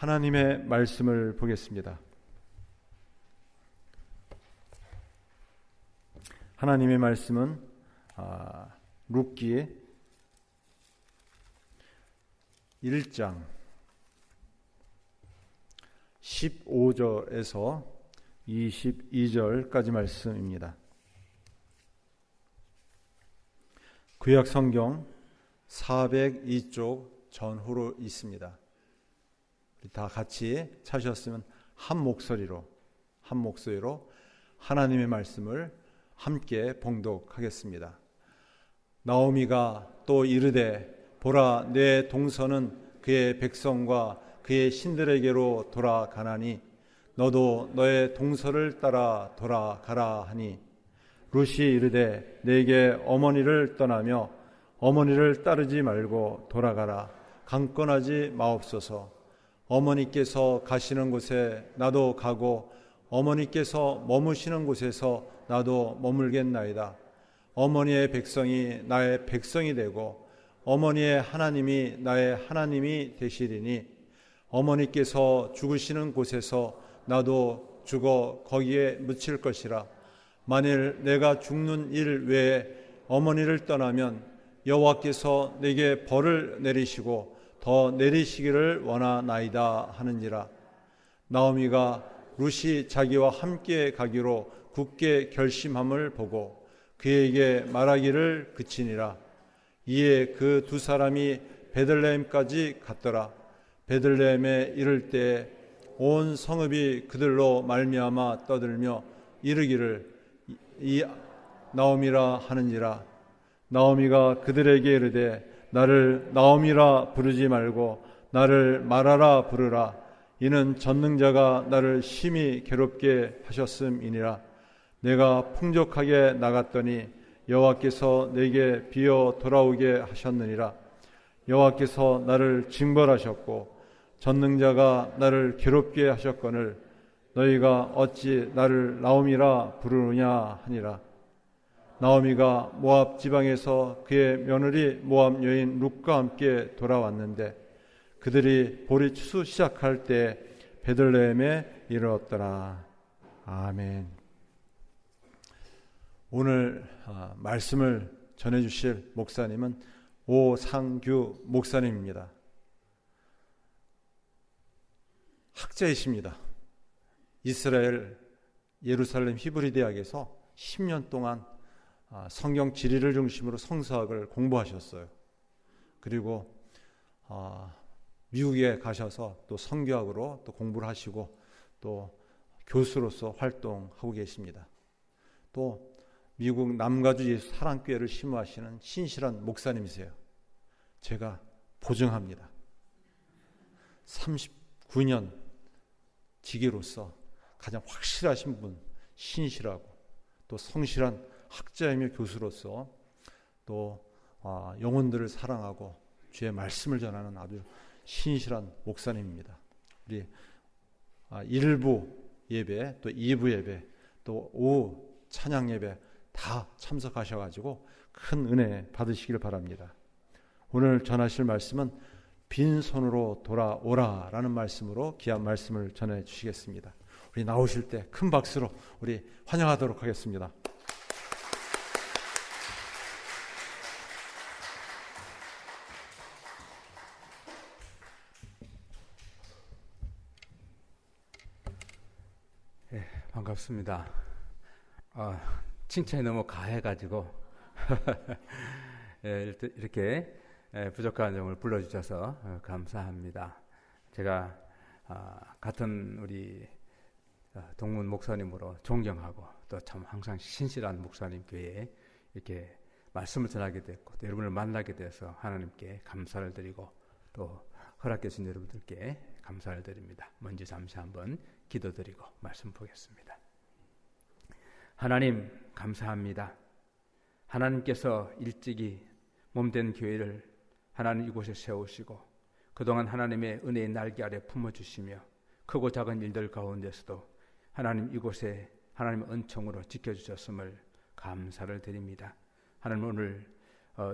하나님의 말씀을 보겠습니다. 하나님의 말씀은 룻기 1장 15절에서 22절까지 말씀입니다. 구약 성경 402쪽 전후로 있습니다. 다 같이 찾으셨으면 한 목소리로 하나님의 말씀을 함께 봉독하겠습니다. 나오미가 또 이르되 보라, 내 동서는 그의 백성과 그의 신들에게로 돌아가나니 너도 너의 동서를 따라 돌아가라 하니, 룻이 이르되 내게 어머니를 떠나며 어머니를 따르지 말고 돌아가라. 강권하지 마옵소서. 어머니께서 가시는 곳에 나도 가고 어머니께서 머무시는 곳에서 나도 머물겠나이다. 어머니의 백성이 나의 백성이 되고 어머니의 하나님이 나의 하나님이 되시리니, 어머니께서 죽으시는 곳에서 나도 죽어 거기에 묻힐 것이라. 만일 내가 죽는 일 외에 어머니를 떠나면 여호와께서 내게 벌을 내리시고 더 내리시기를 원하나이다 하는지라. 나오미가 룻이 자기와 함께 가기로 굳게 결심함을 보고 그에게 말하기를 그치니라. 이에 그 두 사람이 베들레헴까지 갔더라. 베들레헴에 이를 때 온 성읍이 그들로 말미암아 떠들며 이르기를 이 나오미라 하는지라. 나오미가 그들에게 이르되 나를 나오미라 부르지 말고 나를 마라라 부르라. 이는 전능자가 나를 심히 괴롭게 하셨음이니라. 내가 풍족하게 나갔더니 여호와께서 내게 비어 돌아오게 하셨느니라. 여호와께서 나를 징벌하셨고 전능자가 나를 괴롭게 하셨거늘 너희가 어찌 나를 나오미라 부르느냐 하니라. 나오미가 모압 지방에서 그의 며느리 모압 여인 룻과 함께 돌아왔는데 그들이 보리 추수 시작할 때 베들레헴에 이르렀더라. 아멘. 오늘 말씀을 전해주실 목사님은 오상규 목사님입니다. 학자이십니다. 이스라엘 예루살렘 히브리 대학에서 10년 동안 성경 지리를 중심으로 성서학을 공부하셨어요. 그리고 미국에 가셔서 또 선교학으로 또 공부를 하시고 또 교수로서 활동하고 계십니다. 또 미국 남가주 예수 사랑교회를 심호하시는 신실한 목사님이세요. 제가 보증합니다. 39년 지기로서 가장 확실하신 분, 신실하고 또 성실한 학자이며 교수로서 또 영혼들을 사랑하고 주의 말씀을 전하는 아주 신실한 목사님입니다. 우리 1부 예배, 또 2부 예배, 또 오후 찬양 예배 다 참석하셔가지고 큰 은혜 받으시길 바랍니다. 오늘 전하실 말씀은 빈손으로 돌아오라 라는 말씀으로 귀한 말씀을 전해 주시겠습니다. 우리 나오실 때 큰 박수로 우리 환영하도록 하겠습니다. 네, 반갑습니다. 칭찬이 너무 가해가지고 이렇게 부족한 점을 불러주셔서 감사합니다. 제가 같은 우리 동문 목사님으로 존경하고 또 참 항상 신실한 목사님 교회에 이렇게 말씀을 전하게 됐고 또 여러분을 만나게 돼서 하나님께 감사를 드리고 또 허락해 주신 여러분들께 감사를 드립니다. 먼저 잠시 한번 기도드리고 말씀 보겠습니다. 하나님 감사합니다. 하나님께서 일찍이 몸된 교회를 하나님 이곳에 세우시고 그동안 하나님의 은혜의 날개 아래 품어주시며 크고 작은 일들 가운데서도 하나님 이곳에 하나님의 은총으로 지켜주셨음을 감사를 드립니다. 하나님 오늘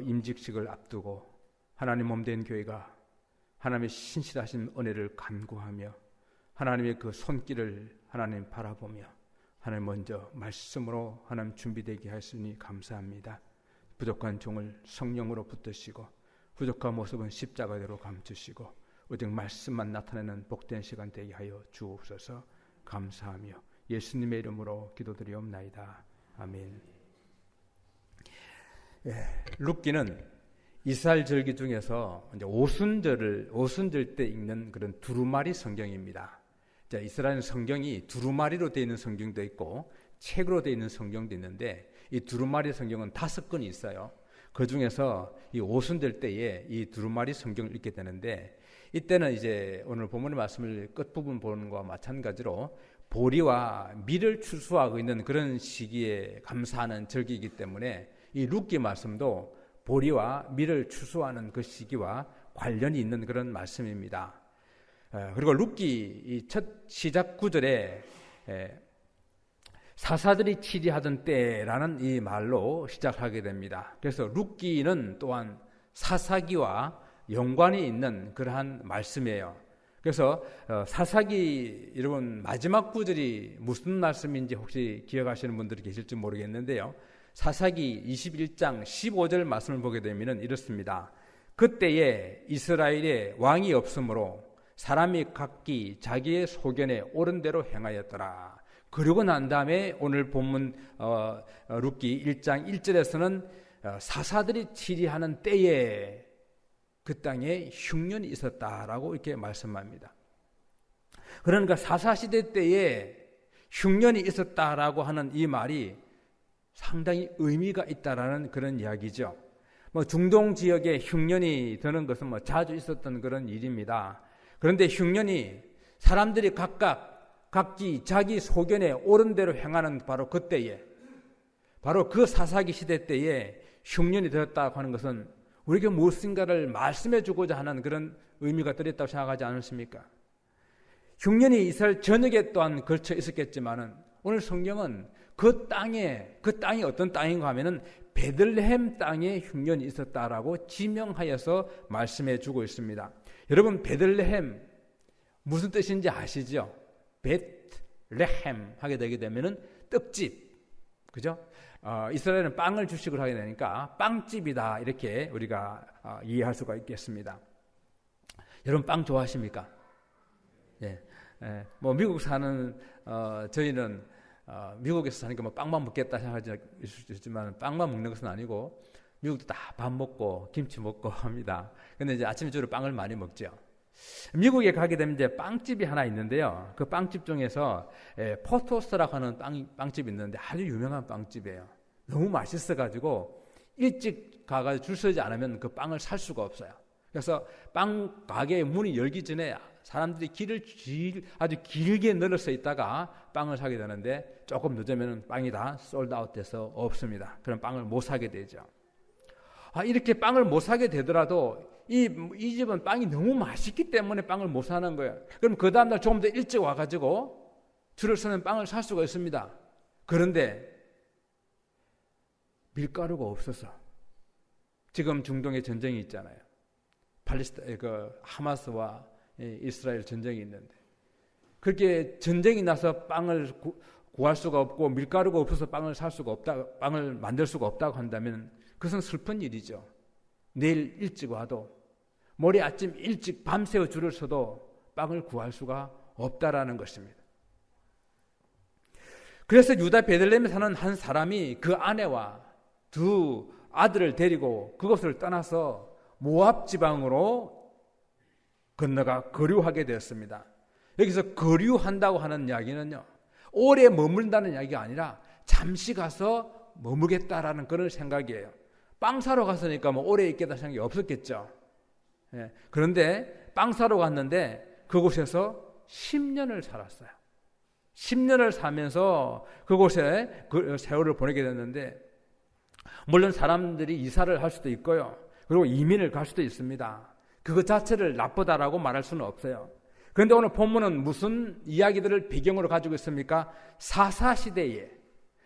임직식을 앞두고 하나님 몸된 교회가 하나님의 신실하신 은혜를 간구하며 하나님의 그 손길을 하나님 바라보며 하나님 먼저 말씀으로 하나님 준비되게 하시니 감사합니다. 부족한 종을 성령으로 붙드시고 부족한 모습은 십자가대로 감추시고 오직 말씀만 나타내는 복된 시간 되게 하여 주옵소서. 감사하며 예수님의 이름으로 기도드리옵나이다. 아멘. 룻기는 이스라엘 절기 중에서 이제 오순절 때 읽는 그런 두루마리 성경입니다. 자, 이스라엘 성경이 두루마리로 되어 있는 성경도 있고 책으로 되어 있는 성경도 있는데 이 두루마리 성경은 5권이 있어요. 그 중에서 이 오순절 때에 이 두루마리 성경을 읽게 되는데 이때는 이제 오늘 본문의 말씀을 끝부분 보는 것과 마찬가지로 보리와 밀을 추수하고 있는 그런 시기에 감사하는 절기이기 때문에 이 룻기 말씀도 보리와 밀을 추수하는 그 시기와 관련이 있는 그런 말씀입니다. 그리고 룻기 첫 시작 구절에 사사들이 치리하던 때라는 이 말로 시작하게 됩니다. 그래서 룻기는 또한 사사기와 연관이 있는 그러한 말씀이에요. 그래서 사사기 여러분 마지막 구절이 무슨 말씀인지 혹시 기억하시는 분들이 계실지 모르겠는데요. 사사기 21장 15절 말씀을 보게 되면 이렇습니다. 그때에 이스라엘에 왕이 없으므로 사람이 각기 자기의 소견에 옳은 대로 행하였더라. 그러고 난 다음에 오늘 본문 룻기 1장 1절에서는 사사들이 치리하는 때에 그 땅에 흉년이 있었다라고 이렇게 말씀합니다. 그러니까 사사시대 때에 흉년이 있었다라고 하는 이 말이 상당히 의미가 있다라는 그런 이야기죠. 중동 지역에 흉년이 드는 것은 자주 있었던 그런 일입니다. 그런데 흉년이 사람들이 각기 자기 소견에 옳은 대로 행하는 바로 그때에, 바로 그 사사기 시대 때에 흉년이 되었다고 하는 것은 우리에게 무엇인가를 말씀해 주고자 하는 그런 의미가 들어있다고 생각하지 않으십니까? 흉년이 이스라엘 전역에 또한 걸쳐 있었겠지만은 오늘 성경은 그 땅이 어떤 땅인가 하면은 베들레헴 땅에 흉년이 있었다라고 지명하여서 말씀해 주고 있습니다. 여러분 베들레헴 무슨 뜻인지 아시죠? 베틀레헴 하게 되게 되면은 떡집, 그죠? 이스라엘은 빵을 주식을 하게 되니까 빵집이다 이렇게 우리가 이해할 수가 있겠습니다. 여러분 빵 좋아하십니까? 예, 미국 사는 저희는 미국에서 사니까 빵만 먹겠다 생각하지 있지만 빵만 먹는 것은 아니고 미국도 다 밥 먹고 김치 먹고 합니다. 근데 이제 아침에 주로 빵을 많이 먹죠. 미국에 가게 되면 이제 빵집이 하나 있는데요. 그 빵집 중에서 포토스라고 하는 빵집이 있는데 아주 유명한 빵집이에요. 너무 맛있어가지고 일찍 가가지고 줄 서지 않으면 그 빵을 살 수가 없어요. 그래서 빵 가게 문이 열기 전에 사람들이 길을 아주 길게 늘어서 있다가 빵을 사게 되는데 조금 늦으면 빵이 다 솔드아웃 돼서 없습니다. 그럼 빵을 못 사게 되죠. 이렇게 빵을 못 사게 되더라도 이 집은 빵이 너무 맛있기 때문에 빵을 못 사는 거예요. 그럼 그 다음날 조금 더 일찍 와가지고 줄을 서는 빵을 살 수가 있습니다. 그런데 밀가루가 없어서 지금 중동에 전쟁이 있잖아요. 하마스와 이스라엘 전쟁이 있는데 그렇게 전쟁이 나서 빵을 구할 수가 없고 밀가루가 없어서 빵을 살 수가 없다, 빵을 만들 수가 없다고 한다면 그것은 슬픈 일이죠. 내일 일찍 와도 모레 아침 일찍 밤새워 줄을 서도 빵을 구할 수가 없다라는 것입니다. 그래서 유다 베들레헴에 사는 한 사람이 그 아내와 두 아들을 데리고 그것을 떠나서 모압 지방으로 건너가 거류하게 되었습니다. 여기서 거류한다고 하는 이야기는요, 오래 머문다는 이야기가 아니라 잠시 가서 머무겠다라는 그런 생각이에요. 빵 사러 갔으니까 오래 있겠다 생각이 없었겠죠. 그런데 빵 사러 갔는데 그곳에서 10년을 살았어요. 10년을 살면서 그곳에 그 세월을 보내게 됐는데, 물론 사람들이 이사를 할 수도 있고요, 그리고 이민을 갈 수도 있습니다. 그것 자체를 나쁘다라고 말할 수는 없어요. 그런데 오늘 본문은 무슨 이야기들을 배경으로 가지고 있습니까? 사사시대에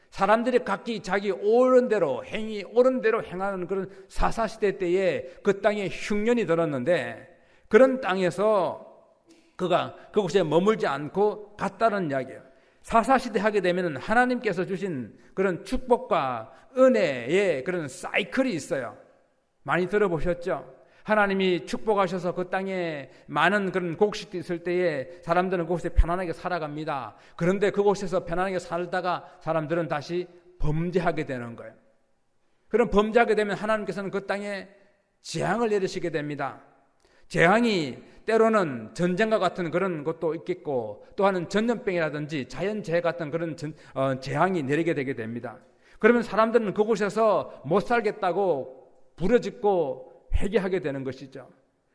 사람들이 각기 자기 옳은 대로 행하는 그런 사사시대 때에 그 땅에 흉년이 들었는데 그런 땅에서 그가 그곳에 머물지 않고 갔다는 이야기예요. 사사시대 하게 되면 하나님께서 주신 그런 축복과 은혜의 그런 사이클이 있어요. 많이 들어보셨죠? 하나님이 축복하셔서 그 땅에 많은 그런 곡식도 있을 때에 사람들은 그곳에 편안하게 살아갑니다. 그런데 그곳에서 편안하게 살다가 사람들은 다시 범죄하게 되는 거예요. 그럼 범죄하게 되면 하나님께서는 그 땅에 재앙을 내리시게 됩니다. 재앙이 때로는 전쟁과 같은 그런 것도 있겠고, 또한은 전염병이라든지 자연재해 같은 그런 재앙이 내리게 되게 됩니다. 그러면 사람들은 그곳에서 못 살겠다고 부르짖고 회개하게 되는 것이죠.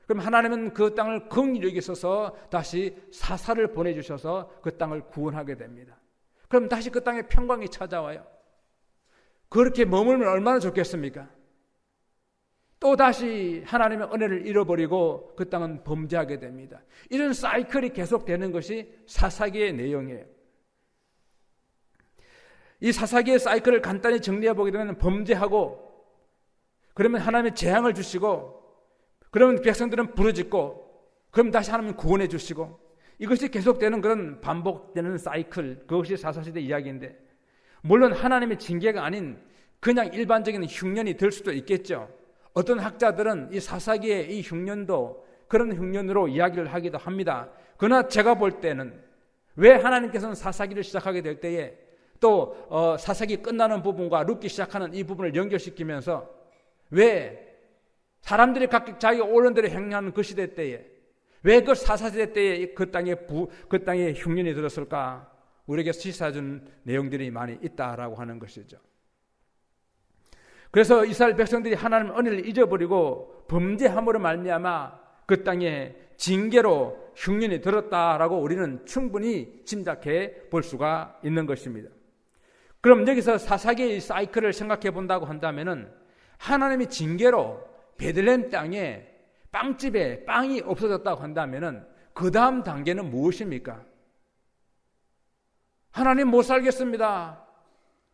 그럼 하나님은 그 땅을 긍휼히 여기셔서 다시 사사를 보내주셔서 그 땅을 구원하게 됩니다. 그럼 다시 그 땅에 평강이 찾아와요. 그렇게 머물면 얼마나 좋겠습니까? 또 다시 하나님의 은혜를 잃어버리고 그 땅은 범죄하게 됩니다. 이런 사이클이 계속되는 것이 사사기의 내용이에요. 이 사사기의 사이클을 간단히 정리해 보게 되면 범죄하고, 그러면 하나님의 재앙을 주시고, 그러면 백성들은 부르짖고, 그럼 다시 하나님은 구원해 주시고, 이것이 계속되는 그런 반복되는 사이클, 그것이 사사시대 이야기인데, 물론 하나님의 징계가 아닌 그냥 일반적인 흉년이 될 수도 있겠죠. 어떤 학자들은 이 사사기의 이 흉년도 그런 흉년으로 이야기를 하기도 합니다. 그러나 제가 볼 때는 왜 하나님께서는 사사기를 시작하게 될 때에 또 사사기 끝나는 부분과 룻기 시작하는 이 부분을 연결시키면서 왜 사람들이 각각 자기 어른들이 행하는 그 시대 때에 왜 그 사사시대 때에 그 땅에 흉년이 들었을까? 우리에게 시사준 내용들이 많이 있다라고 하는 것이죠. 그래서 이스라엘 백성들이 하나님 은혜를 잊어버리고 범죄함으로 말미암아 그 땅에 징계로 흉년이 들었다라고 우리는 충분히 짐작해 볼 수가 있는 것입니다. 그럼 여기서 사사기의 사이클을 생각해 본다고 한다면은 하나님이 징계로 베들레헴 땅에 빵집에 빵이 없어졌다고 한다면은 그 다음 단계는 무엇입니까? 하나님 못 살겠습니다.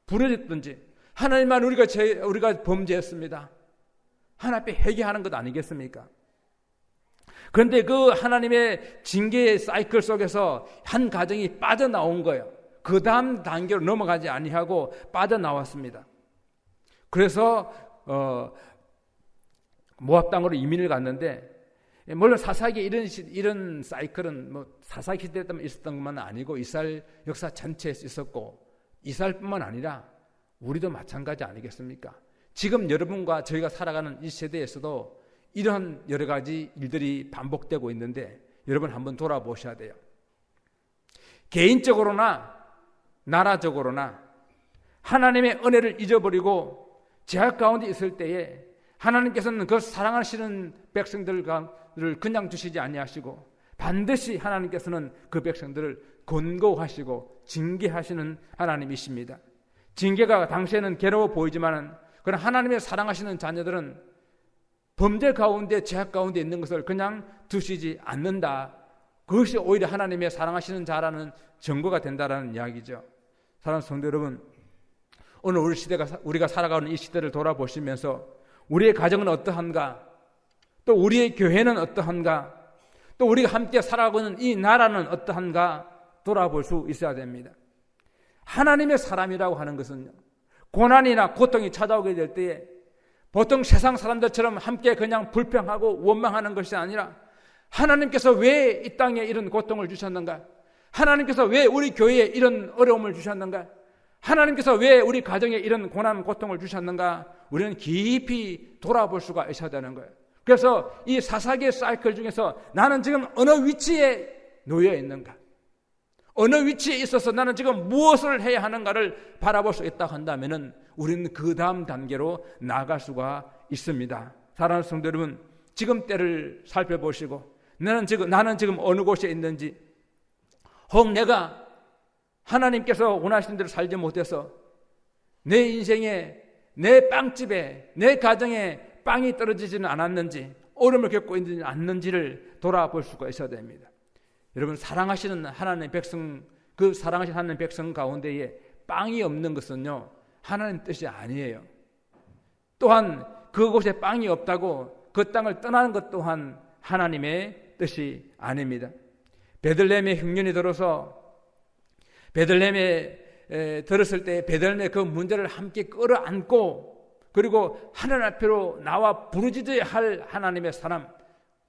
부르짖든지 하나님만 우리가 범죄했습니다. 하나님 앞에 회개하는 것 아니겠습니까? 그런데 그 하나님의 징계의 사이클 속에서 한 가정이 빠져나온 거예요. 그 다음 단계로 넘어가지 아니하고 빠져나왔습니다. 그래서 모압 땅으로 이민을 갔는데, 물론 사사기에 이런 사이클은 뭐 사사기 시대 때만 있었던 것만 아니고 이스라엘 역사 전체에 있었고, 이스라엘뿐만 아니라 우리도 마찬가지 아니겠습니까? 지금 여러분과 저희가 살아가는 이 세대에서도 이런 여러 가지 일들이 반복되고 있는데 여러분 한번 돌아보셔야 돼요. 개인적으로나 나라적으로나 하나님의 은혜를 잊어버리고 죄악 가운데 있을 때에 하나님께서는 그 사랑하시는 백성들을 그냥 두시지 아니하시고 반드시 하나님께서는 그 백성들을 권고하시고 징계하시는 하나님이십니다. 징계가 당시에는 괴로워 보이지만 그러나 하나님의 사랑하시는 자녀들은 범죄 가운데 죄악 가운데 있는 것을 그냥 두시지 않는다. 그것이 오히려 하나님의 사랑하시는 자라는 증거가 된다라는 이야기죠. 사랑하는 성도 여러분, 오늘 우리가 살아가는 이 시대를 돌아보시면서 우리의 가정은 어떠한가, 또 우리의 교회는 어떠한가, 또 우리가 함께 살아가고 있는 이 나라는 어떠한가 돌아볼 수 있어야 됩니다. 하나님의 사람이라고 하는 것은요, 고난이나 고통이 찾아오게 될 때에 보통 세상 사람들처럼 함께 그냥 불평하고 원망하는 것이 아니라 하나님께서 왜 이 땅에 이런 고통을 주셨는가? 하나님께서 왜 우리 교회에 이런 어려움을 주셨는가? 하나님께서 왜 우리 가정에 이런 고난, 고통을 주셨는가? 우리는 깊이 돌아볼 수가 있어야 되는 거예요. 그래서 이 사사기의 사이클 중에서 나는 지금 어느 위치에 놓여 있는가? 어느 위치에 있어서 나는 지금 무엇을 해야 하는가를 바라볼 수 있다고 한다면 우리는 그 다음 단계로 나아갈 수가 있습니다. 사랑하는 성도 여러분, 지금 때를 살펴보시고 나는 지금 어느 곳에 있는지, 혹 내가 하나님께서 원하시는 대로 살지 못해서 내 인생에, 내 빵집에, 내 가정에 빵이 떨어지지는 않았는지, 어려움을 겪고 있지 않는지를 돌아볼 수가 있어야 됩니다. 여러분, 사랑하시는 하나님의 백성, 그 사랑하시는 하나님의 백성 가운데에 빵이 없는 것은요, 하나님 뜻이 아니에요. 또한 그곳에 빵이 없다고 그 땅을 떠나는 것 또한 하나님의 뜻이 아닙니다. 베들레헴의 흉년이 들어서 베들레헴에 들었을 때 베들레헴의 그 문제를 함께 끌어안고 그리고 하나님 앞으로 나와 부르짖어야 할 하나님의 사람,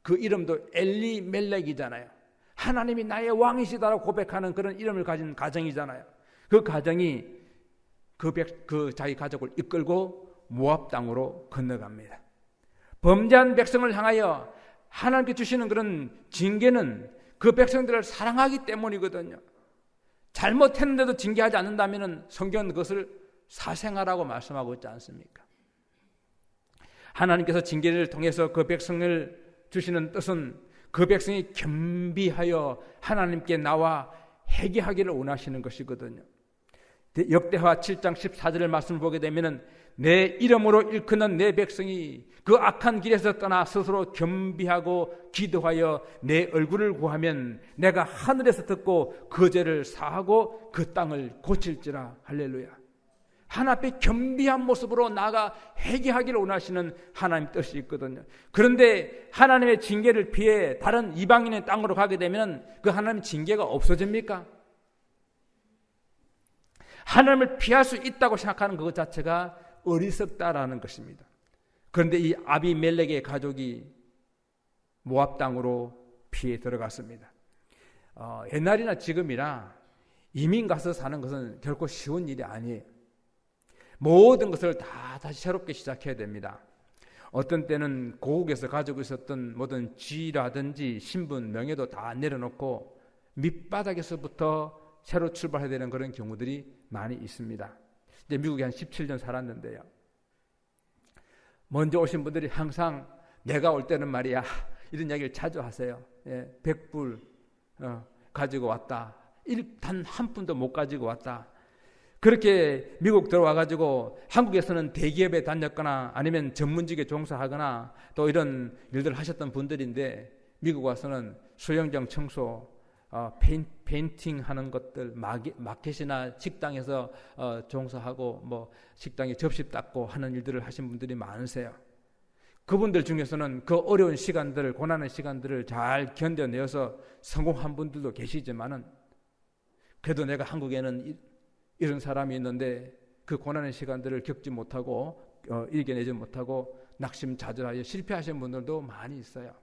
그 이름도 엘리멜렉이잖아요. 하나님이 나의 왕이시다라고 고백하는 그런 이름을 가진 가정이잖아요. 그 가정이 그 자기 가족을 이끌고 모압 땅으로 건너갑니다. 범죄한 백성을 향하여 하나님께 주시는 그런 징계는 그 백성들을 사랑하기 때문이거든요. 잘못했는데도 징계하지 않는다면 성경은 그것을 사생아라고 말씀하고 있지 않습니까? 하나님께서 징계를 통해서 그 백성을 주시는 뜻은 그 백성이 겸비하여 하나님께 나와 회개하기를 원하시는 것이거든요. 역대하 7장 14절의 말씀을 보게 되면 내 이름으로 일컫는 내 백성이 그 악한 길에서 떠나 스스로 겸비하고 기도하여 내 얼굴을 구하면 내가 하늘에서 듣고 그 죄를 사하고 그 땅을 고칠지라. 할렐루야. 하나님 앞에 겸비한 모습으로 나아가 회개하기를 원하시는 하나님 뜻이 있거든요. 그런데 하나님의 징계를 피해 다른 이방인의 땅으로 가게 되면 그 하나님의 징계가 없어집니까? 하나님을 피할 수 있다고 생각하는 그것 자체가 어리석다라는 것입니다. 그런데 이 아비멜렉의 가족이 모압 땅으로 피해 들어갔습니다. 옛날이나 지금이나 이민 가서 사는 것은 결코 쉬운 일이 아니에요. 모든 것을 다 다시 새롭게 시작해야 됩니다. 어떤 때는 고국에서 가지고 있었던 모든 지위라든지 신분, 명예도 다 내려놓고 밑바닥에서부터 새로 출발해야 되는 그런 경우들이 많이 있습니다. 이제 미국에 한 17년 살았는데요. 먼저 오신 분들이 항상 내가 올 때는 말이야 이런 이야기를 자주 하세요. 100불 가지고 왔다. 단 한 푼도 못 가지고 왔다. 그렇게 미국 들어와가지고 한국에서는 대기업에 다녔거나 아니면 전문직에 종사하거나 또 이런 일들을 하셨던 분들인데 미국 와서는 수영장 청소, 페인팅 하는 것들, 마켓이나 식당에서 종사하고 뭐 식당에 접시 닦고 하는 일들을 하신 분들이 많으세요. 그분들 중에서는 그 어려운 시간들을, 고난의 시간들을 잘 견뎌내어서 성공한 분들도 계시지만은 그래도 내가 한국에는 이런 사람이 있는데 그 고난의 시간들을 겪지 못하고 이겨내지 못하고 낙심자절하여 실패하신 분들도 많이 있어요.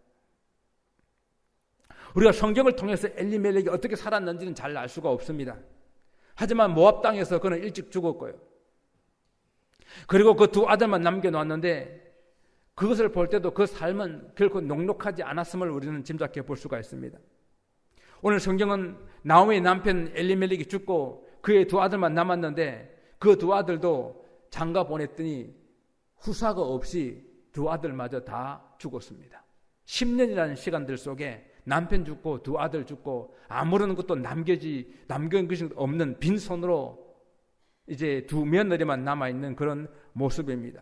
우리가 성경을 통해서 엘리멜렉이 어떻게 살았는지는 잘 알 수가 없습니다. 하지만 모압 땅에서 그는 일찍 죽었고요. 그리고 그 두 아들만 남겨놓았는데 그것을 볼 때도 그 삶은 결코 녹록하지 않았음을 우리는 짐작해 볼 수가 있습니다. 오늘 성경은 나오미의 남편 엘리멜렉이 죽고 그의 두 아들만 남았는데 그 두 아들도 장가 보냈더니 후사가 없이 두 아들마저 다 죽었습니다. 10년이라는 시간들 속에 남편 죽고 두 아들 죽고 아무런 것도 남긴 것이 없는 빈손으로 이제 두 며느리만 남아있는 그런 모습입니다.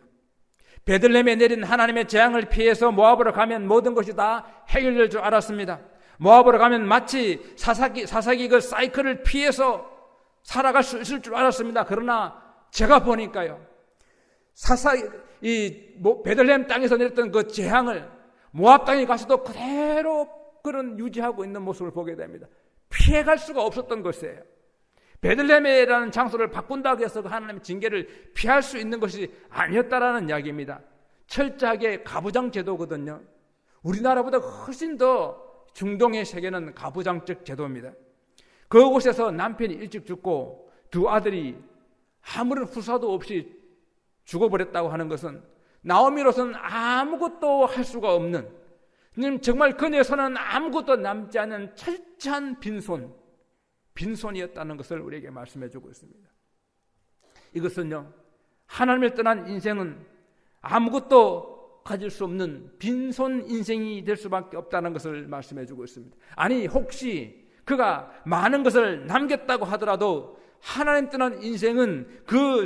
베들레헴에 내린 하나님의 재앙을 피해서 모압으로 가면 모든 것이 다 해결될 줄 알았습니다. 모압으로 가면 마치 사사기 그 사이클을 피해서 살아갈 수 있을 줄 알았습니다. 그러나 제가 보니까요, 베들레헴 땅에서 내렸던 그 재앙을 모압 땅에 가서도 그대로 그런 유지하고 있는 모습을 보게 됩니다. 피해갈 수가 없었던 것이에요. 베들레헴이라는 장소를 바꾼다고 해서 하나님의 징계를 피할 수 있는 것이 아니었다라는 이야기입니다. 철저하게 가부장 제도거든요. 우리나라보다 훨씬 더 중동의 세계는 가부장적 제도입니다. 그곳에서 남편이 일찍 죽고 두 아들이 아무런 후사도 없이 죽어버렸다고 하는 것은 나오미로서는 아무것도 할 수가 없는, 정말 그녀에서는 아무것도 남지 않은 철저한 빈손이었다는 것을 우리에게 말씀해 주고 있습니다. 이것은요, 하나님을 떠난 인생은 아무것도 가질 수 없는 빈손 인생이 될 수밖에 없다는 것을 말씀해 주고 있습니다. 아니, 혹시 그가 많은 것을 남겼다고 하더라도 하나님 떠난 인생은 그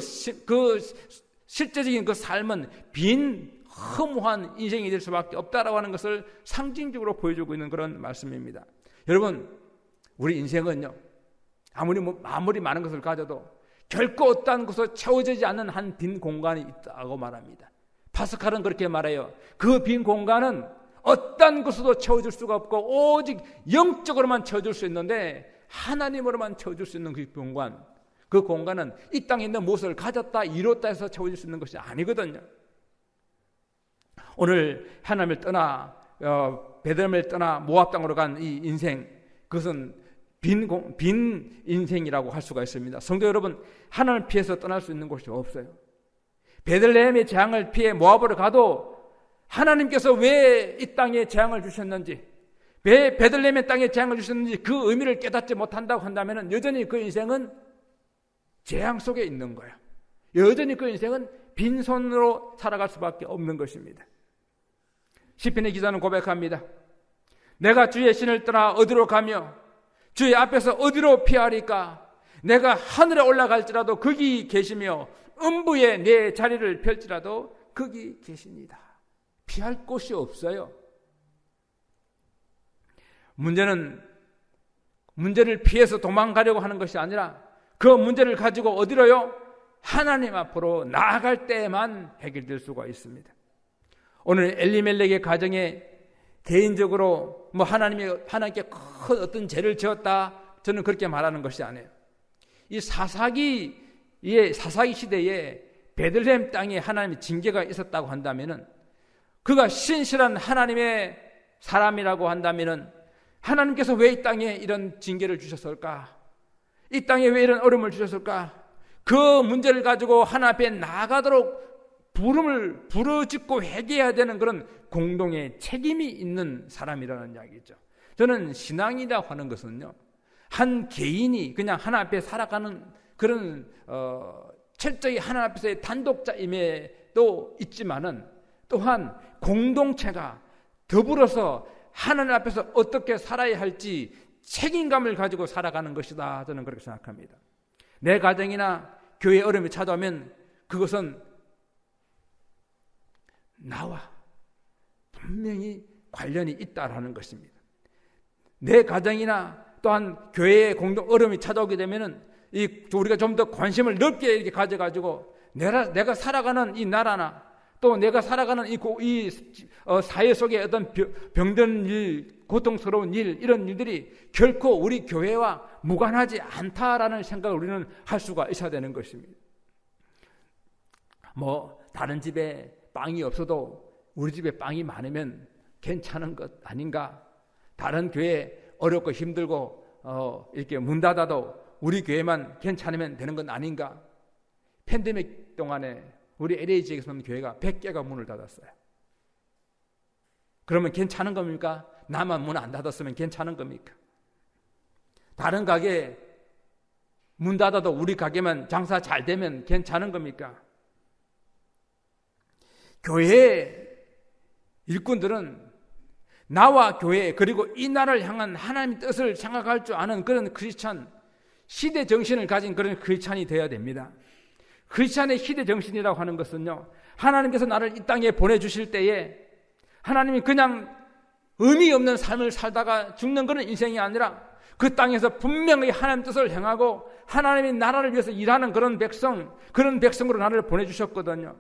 실제적인 그 삶은 빈 허무한 인생이 될 수밖에 없다라고 하는 것을 상징적으로 보여주고 있는 그런 말씀입니다. 여러분, 우리 인생은요, 아무리 많은 것을 가져도 결코 어떠한 것으로 채워지지 않는 한 빈 공간이 있다고 말합니다. 파스칼은 그렇게 말해요. 그 빈 공간은 어떤 것으로도 채워줄 수가 없고 오직 영적으로만 채워줄 수 있는데 하나님으로만 채워줄 수 있는 그 공간, 그 공간은 이 땅에 있는 무엇을 가졌다 이뤘다 해서 채워질 수 있는 것이 아니거든요. 오늘 하나님을 떠나 베들레헴을 떠나 모압 땅으로 간 이 인생, 그것은 빈 인생이라고 할 수가 있습니다. 성도 여러분, 하나님을 피해서 떠날 수 있는 곳이 없어요. 베들레헴의 재앙을 피해 모압으로 가도 하나님께서 왜 이 땅에 재앙을 주셨는지, 왜 베들레헴의 땅에 재앙을 주셨는지 그 의미를 깨닫지 못한다고 한다면 여전히 그 인생은 재앙 속에 있는 거예요. 여전히 그 인생은 빈손으로 살아갈 수밖에 없는 것입니다. 시편의 기자는 고백합니다. 내가 주의 신을 떠나 어디로 가며 주의 앞에서 어디로 피하리까? 내가 하늘에 올라갈지라도 거기 계시며 음부에 내 자리를 펼지라도 거기 계십니다. 피할 곳이 없어요. 문제를 피해서 도망가려고 하는 것이 아니라 그 문제를 가지고 어디로요? 하나님 앞으로 나아갈 때에만 해결될 수가 있습니다. 오늘 엘리멜렉의 가정에 개인적으로 하나님께 큰 어떤 죄를 지었다, 저는 그렇게 말하는 것이 아니에요. 이 사사기 시대에 베들레헴 땅에 하나님의 징계가 있었다고 한다면은, 그가 신실한 하나님의 사람이라고 한다면은 하나님께서 왜 이 땅에 이런 징계를 주셨을까? 이 땅에 왜 이런 어려움을 주셨을까? 그 문제를 가지고 하나님 앞에 나아가도록 부름을 부르짖고 회개해야 되는 그런 공동의 책임이 있는 사람이라는 이야기죠. 저는 신앙이라고 하는 것은요, 한 개인이 그냥 하나님 앞에 살아가는 그런 철저히 하나님 앞에서의 단독자임에도 있지만은, 또한 공동체가 더불어서 하나님 앞에서 어떻게 살아야 할지 책임감을 가지고 살아가는 것이다, 저는 그렇게 생각합니다. 내 가정이나 교회에 어려움이 찾아오면 그것은 나와 분명히 관련이 있다라는 것입니다. 내 가정이나 또한 교회에 공동 어려움이 찾아오게 되면은 우리가 좀 더 관심을 넓게 이렇게 가져가지고 내가 살아가는 이 나라나 또 내가 살아가는 이 사회 속에 어떤 병든 일, 고통스러운 일, 이런 일들이 결코 우리 교회와 무관하지 않다라는 생각을 우리는 할 수가 있어야 되는 것입니다. 다른 집에 빵이 없어도 우리 집에 빵이 많으면 괜찮은 것 아닌가? 다른 교회 어렵고 힘들고 이렇게 문 닫아도 우리 교회만 괜찮으면 되는 건 아닌가? 팬데믹 동안에 우리 LA 지역에서 보면 교회가 100개가 문을 닫았어요. 그러면 괜찮은 겁니까? 나만 문 안 닫았으면 괜찮은 겁니까? 다른 가게 문 닫아도 우리 가게만 장사 잘 되면 괜찮은 겁니까? 교회 일꾼들은 나와 교회 그리고 이 나라를 향한 하나님의 뜻을 생각할 줄 아는 그런 크리스찬, 시대 정신을 가진 그런 크리스찬이 되어야 됩니다. 크리스찬의 시대 정신이라고 하는 것은요, 하나님께서 나를 이 땅에 보내주실 때에 하나님이 그냥 의미 없는 삶을 살다가 죽는 그런 인생이 아니라 그 땅에서 분명히 하나님 뜻을 행하고 하나님의 나라를 위해서 일하는 그런 백성으로 나를 보내주셨거든요.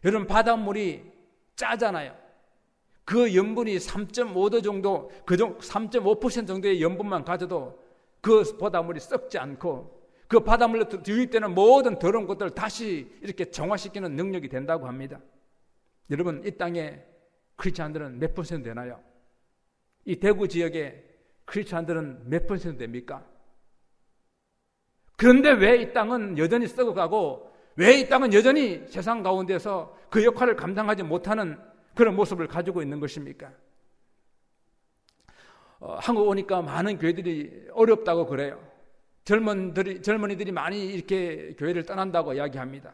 여러분, 바닷물이 짜잖아요. 그 염분이 3.5도 정도, 3.5% 정도의 염분만 가져도 그 바닷물이 썩지 않고 그 바닷물로 유입되는 모든 더러운 것들을 다시 이렇게 정화시키는 능력이 된다고 합니다. 여러분, 이 땅에 크리스찬들은 몇 퍼센트 되나요? 이 대구 지역에 크리스찬들은 몇 퍼센트 됩니까? 그런데 왜 이 땅은 여전히 썩어가고 왜 이 땅은 여전히 세상 가운데서 그 역할을 감당하지 못하는 그런 모습을 가지고 있는 것입니까? 한국 오니까 많은 교회들이 어렵다고 그래요. 젊은이들이 많이 이렇게 교회를 떠난다고 이야기합니다.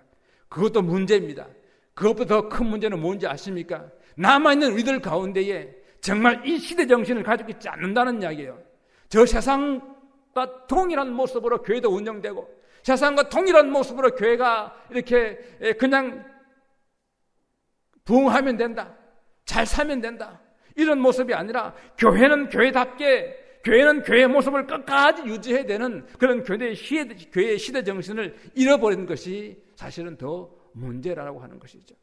그것도 문제입니다. 그것보다 더 큰 문제는 뭔지 아십니까? 남아있는 우리들 가운데에 정말 이 시대 정신을 가지고 있지 않는다는 이야기예요. 저 세상과 동일한 모습으로 교회도 운영되고 세상과 동일한 모습으로 교회가 이렇게 그냥 부흥하면 된다, 잘 살면 된다, 이런 모습이 아니라 교회는 교회답게, 교회는 교회의 모습을 끝까지 유지해야 되는 그런 교회의 시대 정신을 잃어버리는 것이 사실은 더 문제라고 하는 것이죠.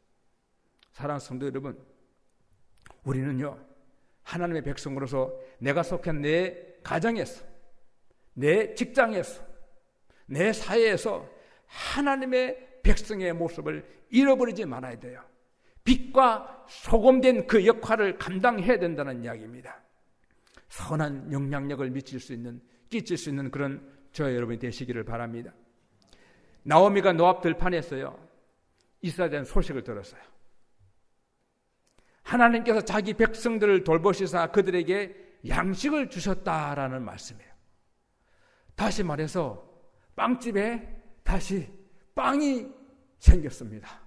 사랑하는 성도 여러분, 우리는요 하나님의 백성으로서 내가 속한 내 가정에서, 내 직장에서, 내 사회에서 하나님의 백성의 모습을 잃어버리지 말아야 돼요. 빛과 소금된 그 역할을 감당해야 된다는 이야기입니다. 선한 영향력을 끼칠 수 있는 그런 저와 여러분이 되시기를 바랍니다. 나오미가 모압 들판에서요, 이스라엘에 대한 소식을 들었어요. 하나님께서 자기 백성들을 돌보시사 그들에게 양식을 주셨다라는 말씀이에요. 다시 말해서 빵집에 다시 빵이 생겼습니다.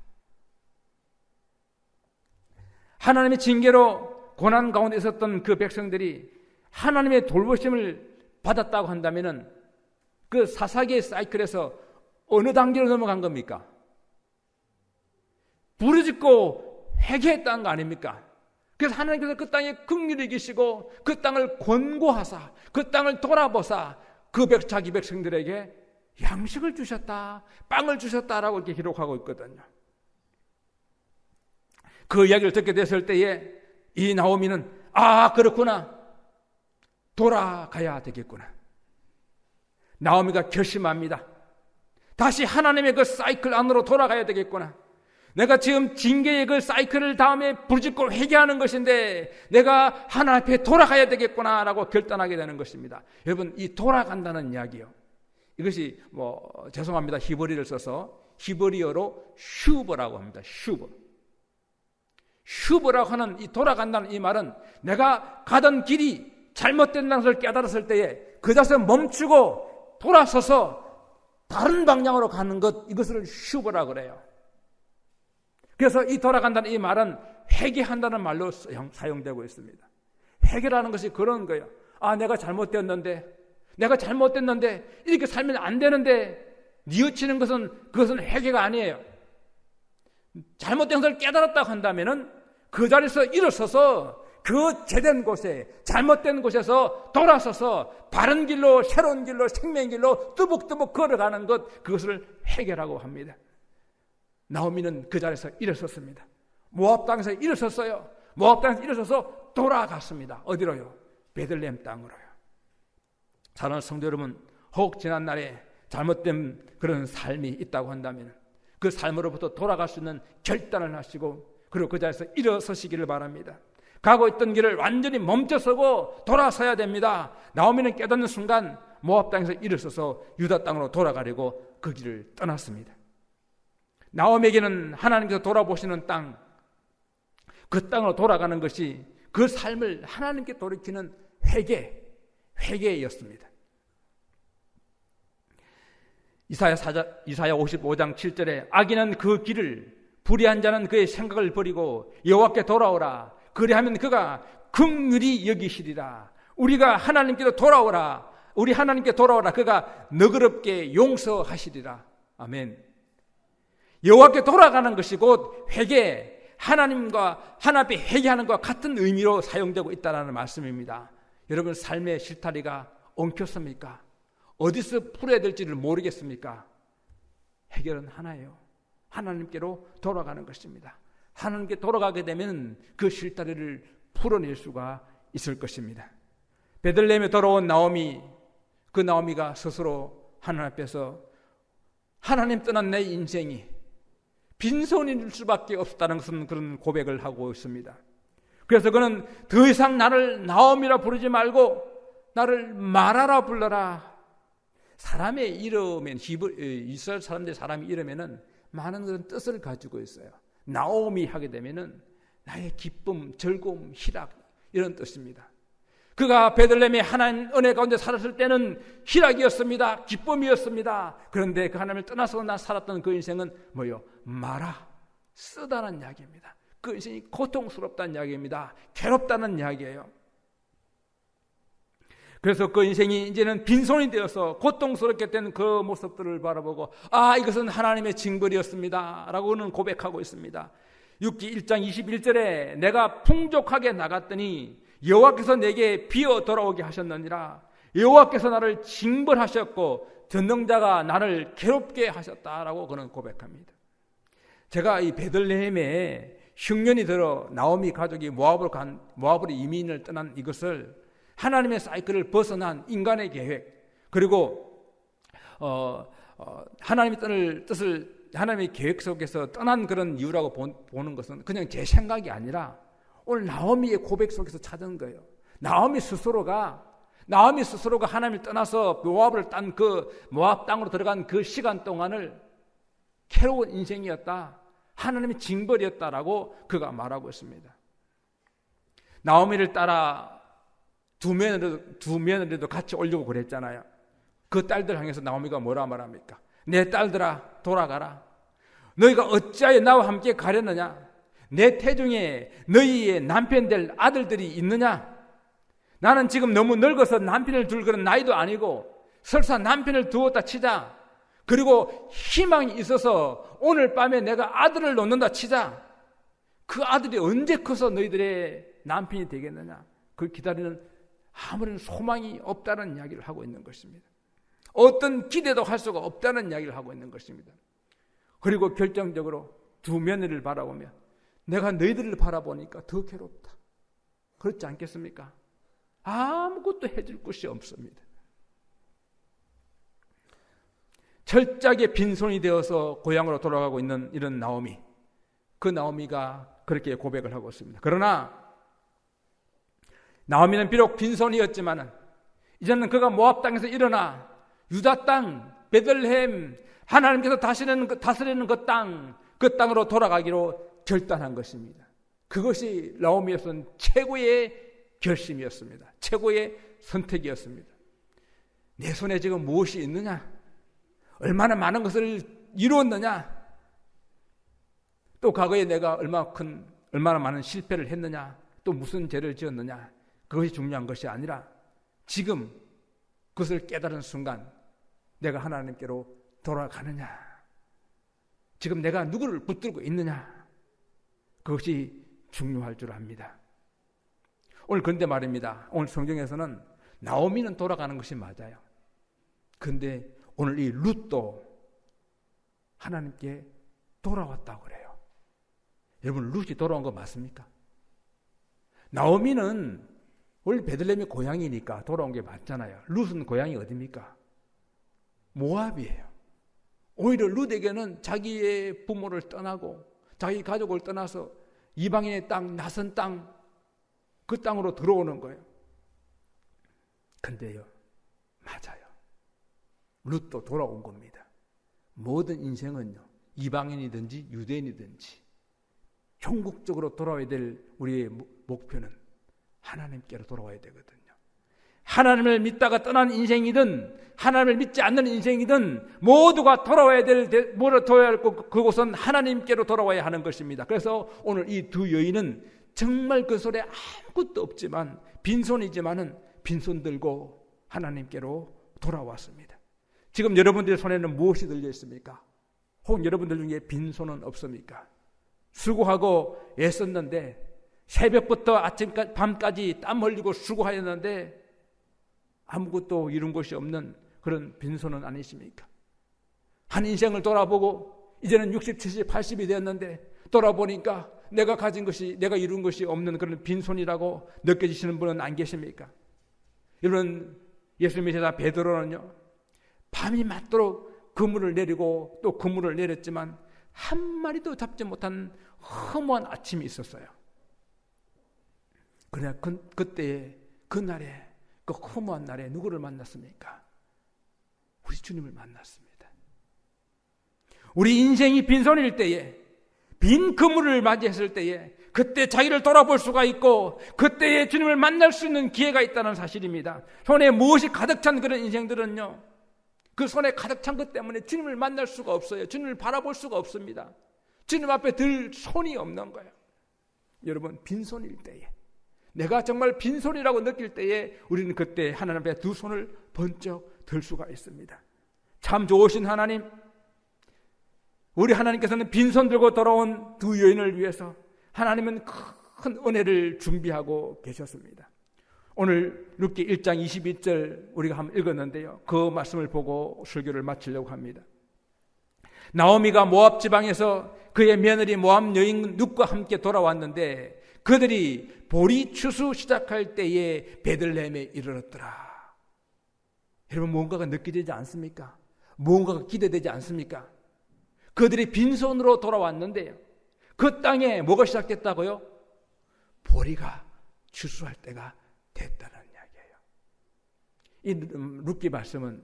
하나님의 징계로 고난 가운데 있었던 그 백성들이 하나님의 돌보심을 받았다고 한다면 그 사사기의 사이클에서 어느 단계로 넘어간 겁니까? 부르짖고 회개했다는 거 아닙니까? 그래서 하나님께서 그 땅에 긍휼히 계시고 그 땅을 권고하사 그 땅을 돌아보사 그 자기 백성들에게 양식을 주셨다, 빵을 주셨다라고 이렇게 기록하고 있거든요. 그 이야기를 듣게 됐을 때에 이 나오미는 그렇구나, 돌아가야 되겠구나. 나오미가 결심합니다. 다시 하나님의 그 사이클 안으로 돌아가야 되겠구나. 내가 지금 징계의 그 사이클을 다음에 부르짖고 회개하는 것인데 내가 하나님 앞에 돌아가야 되겠구나라고 결단하게 되는 것입니다. 여러분, 이 돌아간다는 이야기요, 이것이 죄송합니다, 히브리를 써서 히브리어로 슈버라고 합니다. 슈버라고 하는 이 돌아간다는 이 말은 내가 가던 길이 잘못된다는 것을 깨달았을 때에 그 자세에 멈추고 돌아서서 다른 방향으로 가는 것, 이것을 슈버라고 그래요. 그래서 이 돌아간다는 이 말은 회개한다는 말로 사용되고 있습니다. 회개라는 것이 그런 거예요. 내가 잘못됐는데 이렇게 살면 안 되는데 뉘우치는 그것은 회개가 아니에요. 잘못된 것을 깨달았다고 한다면은 그 자리에서 일어서서 그 제된 곳에, 잘못된 곳에서 돌아서서 바른 길로, 새로운 길로, 생명의 길로 뚜벅뚜벅 걸어가는 것, 그것을 회개라고 합니다. 나오미는 그 자리에서 일어섰습니다. 모압 땅에서 일어섰어요. 모압 땅에서 일어서서 돌아갔습니다. 어디로요? 베들레헴 땅으로요. 사랑하는 성도 여러분, 혹 지난날에 잘못된 그런 삶이 있다고 한다면 그 삶으로부터 돌아갈 수 있는 결단을 하시고 그리고 그 자리에서 일어서시기를 바랍니다. 가고 있던 길을 완전히 멈춰서고 돌아서야 됩니다. 나오미는 깨닫는 순간 모압 땅에서 일어서서 유다 땅으로 돌아가려고 그 길을 떠났습니다. 나오미에게는 하나님께서 돌아보시는 땅, 그 땅으로 돌아가는 것이 그 삶을 하나님께 돌이키는 회개였습니다. 이사야 55장 7절에 악인은 그 길을, 불의한 자는 그의 생각을 버리고 여호와께 돌아오라. 그리하면 그가 긍휼히 여기시리라. 우리가 하나님께로 돌아오라. 우리 하나님께 돌아오라. 그가 너그럽게 용서하시리라. 아멘. 여호와께 돌아가는 것이 곧 회개, 하나님과 하나님 앞에 회개하는 것과 같은 의미로 사용되고 있다는 말씀입니다. 여러분, 삶의 실타리가 엉켰습니까? 어디서 풀어야 될지를 모르겠습니까? 해결은 하나예요. 하나님께로 돌아가는 것입니다. 하나님께 돌아가게 되면 그 실타리를 풀어낼 수가 있을 것입니다. 베들레헴에 돌아온 나오미, 그 나오미가 스스로 하나님 앞에서 하나님 떠난 내 인생이 빈손일 수밖에 없다는 것은 그런 고백을 하고 있습니다. 그래서 그는 더 이상 나를 나오미라 부르지 말고 나를 마라라 불러라. 사람의 이름엔, 이스라엘 사람들의 사람의 이름에는 많은 그런 뜻을 가지고 있어요. 나오미 하게 되면은 나의 기쁨, 즐거움, 희락, 이런 뜻입니다. 그가 베들레헴의 하나님 은혜 가운데 살았을 때는 희락이었습니다. 기쁨이었습니다. 그런데 그 하나님을 떠나서 살았던 그 인생은 뭐요? 마라, 쓰다는 이야기입니다. 그 인생이 고통스럽다는 이야기입니다. 괴롭다는 이야기예요. 그래서 그 인생이 이제는 빈손이 되어서 고통스럽게 된 그 모습들을 바라보고 이것은 하나님의 징벌이었습니다 라고는 고백하고 있습니다. 6기 1장 21절에 내가 풍족하게 나갔더니 여호와께서 내게 비어 돌아오게 하셨느니라. 여호와께서 나를 징벌하셨고 전능자가 나를 괴롭게 하셨다라고 그는 고백합니다. 제가 이 베들레헴에 흉년이 들어 나오미 가족이 모압으로 이민을 떠난 이것을 하나님의 사이클을 벗어난 인간의 계획, 그리고 하나님의 계획 속에서 떠난 그런 이유라고 보는 것은 그냥 제 생각이 아니라 오늘 나오미의 고백 속에서 찾은 거예요. 나오미 스스로가 하나님을 떠나서 모압을 딴 그 모압 땅으로 들어간 그 시간 동안을 괴로운 인생이었다, 하나님의 징벌이었다라고 그가 말하고 있습니다. 나오미를 따라 두 며느리도 같이 오려고 그랬잖아요. 그 딸들 향해서 나오미가 뭐라 말합니까? 내 딸들아, 돌아가라. 너희가 어찌하여 나와 함께 가려느냐? 내 태중에 너희의 남편 될 아들들이 있느냐? 나는 지금 너무 늙어서 남편을 둘 그런 나이도 아니고, 설사 남편을 두었다 치자, 그리고 희망이 있어서 오늘 밤에 내가 아들을 놓는다 치자, 그 아들이 언제 커서 너희들의 남편이 되겠느냐? 그걸 기다리는 아무런 소망이 없다는 이야기를 하고 있는 것입니다. 어떤 기대도 할 수가 없다는 이야기를 하고 있는 것입니다. 그리고 결정적으로 두 며느리를 바라보며 내가 너희들을 바라보니까 더 괴롭다. 그렇지 않겠습니까? 아무것도 해줄 것이 없습니다. 철저하게 빈손이 되어서 고향으로 돌아가고 있는 이런 나오미, 그 나오미가 그렇게 고백을 하고 있습니다. 그러나 나오미는 비록 빈손이었지만 이제는 그가 모압 땅에서 일어나 유다 땅 베들레헴, 하나님께서 다스리는 그 땅으로 돌아가기로 결단한 것입니다. 그것이 나오미에서는 최고의 결심이었습니다. 최고의 선택이었습니다. 내 손에 지금 무엇이 있느냐? 얼마나 많은 것을 이루었느냐? 또 과거에 내가 얼마나 많은 실패를 했느냐? 또 무슨 죄를 지었느냐? 그것이 중요한 것이 아니라 지금 그것을 깨달은 순간 내가 하나님께로 돌아가느냐? 지금 내가 누구를 붙들고 있느냐? 그것이 중요할 줄 압니다. 오늘 그런데 말입니다. 오늘 성경에서는 나오미는 돌아가는 것이 맞아요. 그런데 오늘 이 룻도 하나님께 돌아왔다고 그래요. 여러분, 룻이 돌아온 거 맞습니까? 나오미는 원래 베들레헴이 고향이니까 돌아온 게 맞잖아요. 룻은 고향이 어디입니까? 모압이에요. 오히려 룻에게는 자기의 부모를 떠나고 자기 가족을 떠나서 이방인의 땅, 낯선 땅, 그 땅으로 들어오는 거예요. 근데요, 맞아요. 룻도 돌아온 겁니다. 모든 인생은요, 이방인이든지 유대인이든지 종국적으로 돌아와야 될 우리의 목표는 하나님께로 돌아와야 되거든요. 하나님을 믿다가 떠난 인생이든 하나님을 믿지 않는 인생이든 모두가 돌아와야 할 그곳은 하나님께로 돌아와야 하는 것입니다. 그래서 오늘 이 두 여인은 정말 그 손에 아무것도 없지만 빈손이지만은 빈손 들고 하나님께로 돌아왔습니다. 지금 여러분들의 손에는 무엇이 들려 있습니까? 혹 여러분들 중에 빈손은 없습니까? 수고하고 애썼는데 새벽부터 아침까지 밤까지 땀 흘리고 수고하였는데 아무것도 이룬 것이 없는 그런 빈손은 아니십니까? 한 인생을 돌아보고 이제는 60, 70, 80이 되었는데 돌아보니까 내가 가진 것이, 내가 이룬 것이 없는 그런 빈손이라고 느껴지시는 분은 안 계십니까? 여러분, 예수님의 제자 베드로는요, 밤이 맞도록 그물을 내리고 또 그물을 내렸지만 한 마리도 잡지 못한 허무한 아침이 있었어요. 그러나 그때에, 그날에, 그 허무한 날에 누구를 만났습니까? 우리 주님을 만났습니다. 우리 인생이 빈손일 때에, 빈 그물을 맞이했을 때에 그때 자기를 돌아볼 수가 있고 그때에 주님을 만날 수 있는 기회가 있다는 사실입니다. 손에 무엇이 가득 찬 그런 인생들은요, 그 손에 가득 찬 것 때문에 주님을 만날 수가 없어요. 주님을 바라볼 수가 없습니다. 주님 앞에 들 손이 없는 거예요. 여러분, 빈손일 때에, 내가 정말 빈손이라고 느낄 때에 우리는 그때 하나님 앞에 두 손을 번쩍 들 수가 있습니다. 참 좋으신 하나님, 우리 하나님께서는 빈손 들고 돌아온 두 여인을 위해서 하나님은 큰 은혜를 준비하고 계셨습니다. 오늘 룻기 1장 22절 우리가 한번 읽었는데요, 그 말씀을 보고 설교를 마치려고 합니다. 나오미가 모압 지방에서 그의 며느리 모압 여인 룻과 함께 돌아왔는데 그들이 보리 추수 시작할 때에 베들레헴에 이르렀더라. 여러분, 뭔가가 느껴지지 않습니까? 뭔가가 기대되지 않습니까? 그들이 빈손으로 돌아왔는데요, 그 땅에 뭐가 시작됐다고요? 보리가 추수할 때가 됐다는 이야기예요. 이 룻기 말씀은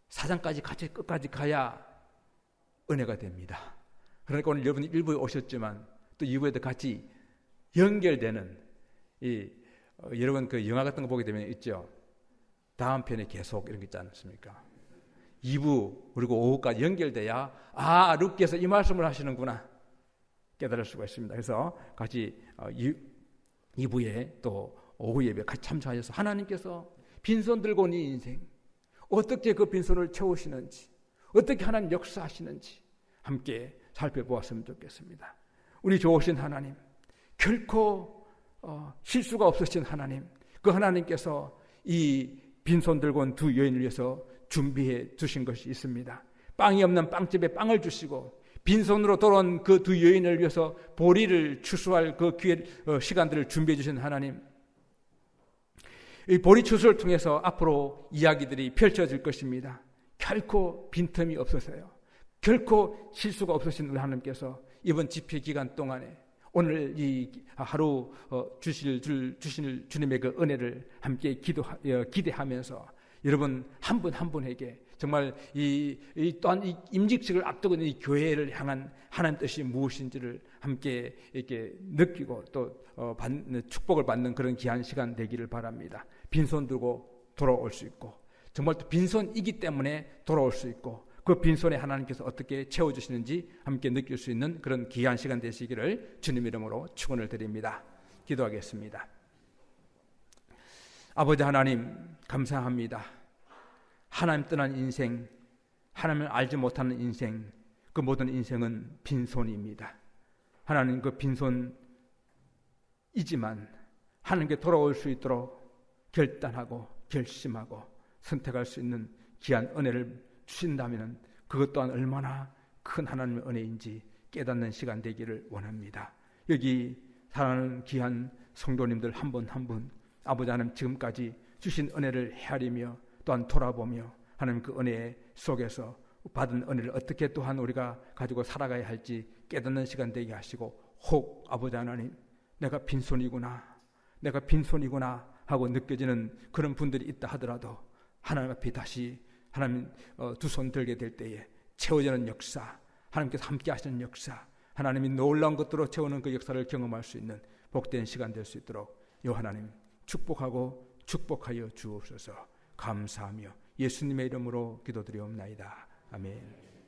4장까지 같이 끝까지 가야 은혜가 됩니다. 그러니까 오늘 여러분이 1부에 오셨지만 또 2부에도 같이 연결되는 여러분 그 영화 같은 거 보게 되면 있죠. 다음 편에 계속 이런 게 있지 않습니까? 2부 그리고 오후까지 연결돼야 룻기에서 이 말씀을 하시는구나 깨달을 수가 있습니다. 그래서 같이 2부에 또 오후 예배 같이 참석하셔서 하나님께서 빈손 들고 온 이 인생 어떻게 그 빈손을 채우시는지, 어떻게 하나님 역사하시는지 함께 살펴보았으면 좋겠습니다. 우리 좋으신 하나님, 결코 실수가 없으신 하나님, 그 하나님께서 이 빈손 들고 온 두 여인을 위해서 준비해 주신 것이 있습니다. 빵이 없는 빵집에 빵을 주시고 빈손으로 돌아온 그 두 여인을 위해서 보리를 추수할 그 기회 시간들을 준비해 주신 하나님, 이 보리 추수를 통해서 앞으로 이야기들이 펼쳐질 것입니다. 결코 빈틈이 없어서요, 결코 실수가 없으신 우리 하나님께서 이번 집회 기간 동안에 오늘 이 하루 주실 주님의 그 은혜를 함께 기대하면서 여러분 한 분 한 분에게 정말 또한 이 임직식을 앞두고 있는 이 교회를 향한 하나님 뜻이 무엇인지를 함께 이렇게 느끼고 또 축복을 받는 그런 귀한 시간 되기를 바랍니다. 빈손 들고 돌아올 수 있고, 정말 또 빈손이기 때문에 돌아올 수 있고, 그 빈손에 하나님께서 어떻게 채워주시는지 함께 느낄 수 있는 그런 귀한 시간 되시기를 주님 이름으로 축원을 드립니다. 기도하겠습니다. 아버지 하나님, 감사합니다. 하나님 떠난 인생, 하나님을 알지 못하는 인생, 그 모든 인생은 빈손입니다. 하나님, 그 빈손이지만 하나님께 돌아올 수 있도록 결단하고 결심하고 선택할 수 있는 귀한 은혜를 주신다면 그것 또한 얼마나 큰 하나님의 은혜인지 깨닫는 시간 되기를 원합니다. 여기 사랑하는 귀한 성도님들 한 분 한 분, 아버지 하나님 지금까지 주신 은혜를 헤아리며 또한 돌아보며 하나님 그 은혜 속에서 받은 은혜를 어떻게 또한 우리가 가지고 살아가야 할지 깨닫는 시간 되게 하시고, 혹 아버지 하나님 내가 빈손이구나 하고 느껴지는 그런 분들이 있다 하더라도 하나님 앞에 다시 하나님 두 손 들게 될 때에 채워지는 역사, 하나님께서 함께 하시는 역사, 하나님이 놀라운 것들로 채우는 그 역사를 경험할 수 있는 복된 시간 될 수 있도록 요 하나님 축복하여 주옵소서. 감사하며 예수님의 이름으로 기도드리옵나이다. 아멘.